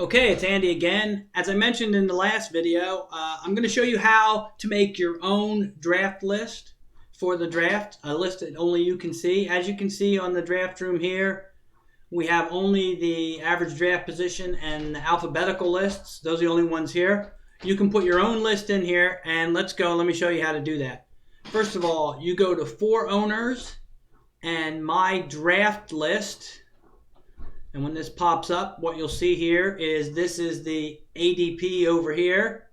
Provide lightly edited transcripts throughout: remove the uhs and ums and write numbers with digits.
Okay, it's Andy again. As I mentioned in the last video, I'm going to show you how to make your own draft list for the draft, a list that only you can see. As you can see on the draft room here, we have only the average draft position and the alphabetical lists. Those are the only ones here. You can put your own list in here, and let's go. Let me show you how to do that. First of all, you go to For Owners and My Draft List. And when this pops up, what you'll see here is this is the ADP over here.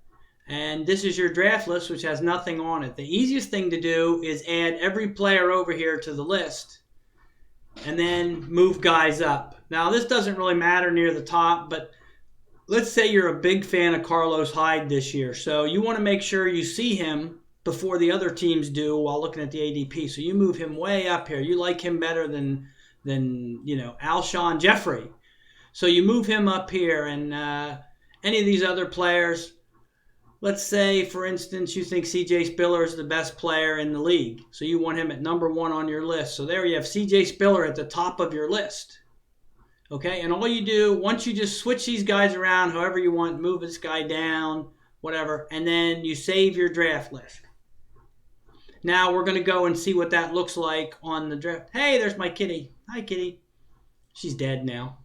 And this is your draft list, which has nothing on it. The easiest thing to do is add every player over here to the list and then move guys up. Now, this doesn't really matter near the top, but let's say you're a big fan of Carlos Hyde this year. So you want to make sure you see him before the other teams do while looking at the ADP. So you move him way up here. You like him better than Alshon Jeffrey. So you move him up here, and any of these other players, let's say, for instance, you think C.J. Spiller is the best player in the league. So you want him at number 1 on your list. So there you have C.J. Spiller at the top of your list. Okay, and all you do, once you just switch these guys around however you want, move this guy down, whatever, and then you save your draft list. Now we're going to go and see what that looks like on the draft. Hey, there's my kitty. Hi, kitty. She's dead now.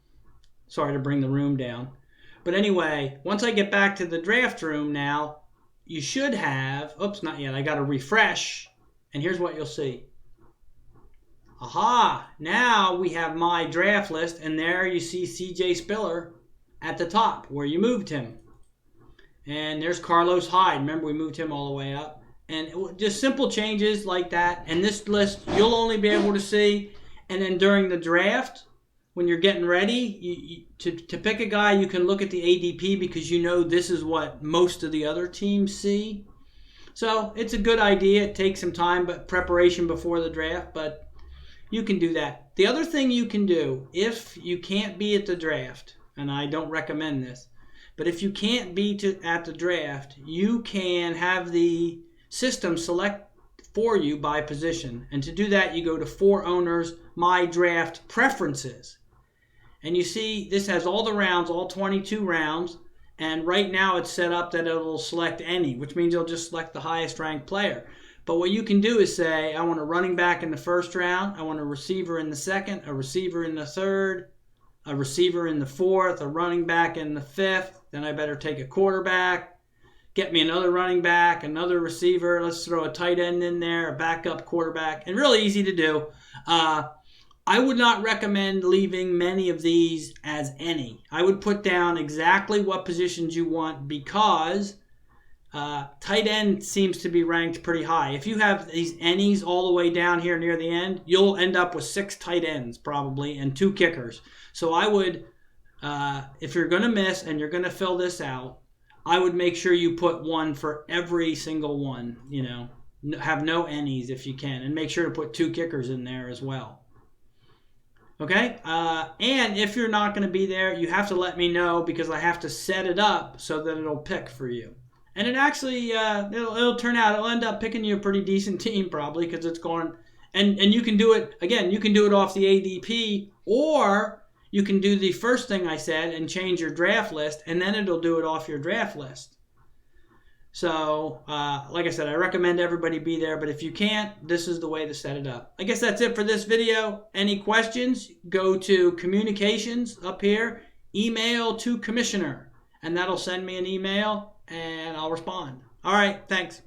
Sorry to bring the room down. But anyway, once I get back to the draft room now, you should have, oops, not yet. I got to refresh. And here's what you'll see. Aha, now we have my draft list. And there you see C.J. Spiller at the top where you moved him. And there's Carlos Hyde. Remember, we moved him all the way up. And just simple changes like that. And this list, you'll only be able to see. And then during the draft, when you're getting ready to pick a guy, you can look at the ADP because you know this is what most of the other teams see. So it's a good idea. It takes some time, but preparation before the draft, but you can do that. The other thing you can do, if you can't be at the draft, and I don't recommend this, but if you can't be at the draft, you can have the system select for you by position. And to do that, you go to For Owners, My Draft Preferences. And you see this has all the rounds, all 22 rounds. And right now it's set up that it'll select any, which means it'll just select the highest ranked player. But what you can do is say, I want a running back in the first round. I want a receiver in the second, a receiver in the third, a receiver in the fourth, a running back in the fifth. Then I better take a quarterback. Get me another running back, another receiver. Let's throw a tight end in there, a backup quarterback. And really easy to do. I would not recommend leaving many of these as any. I would put down exactly what positions you want because tight end seems to be ranked pretty high. If you have these any's all the way down here near the end, you'll end up with 6 tight ends probably and 2 kickers. So I would, if you're going to miss and you're going to fill this out, I would make sure you put 1 for every single one, have no any's if you can, and make sure to put 2 kickers in there as well. Okay, and if you're not going to be there, you have to let me know because I have to set it up so that it'll pick for you. And it actually, it'll turn out, it'll end up picking you a pretty decent team probably because it's going, and you can do it, again, you can do it off the ADP, or you can do the first thing I said and change your draft list, and then it'll do it off your draft list. So, like I said, I recommend everybody be there, but if you can't, this is the way to set it up. I guess that's it for this video. Any questions, go to Communications up here, email to Commissioner, and that'll send me an email, and I'll respond. All right, thanks.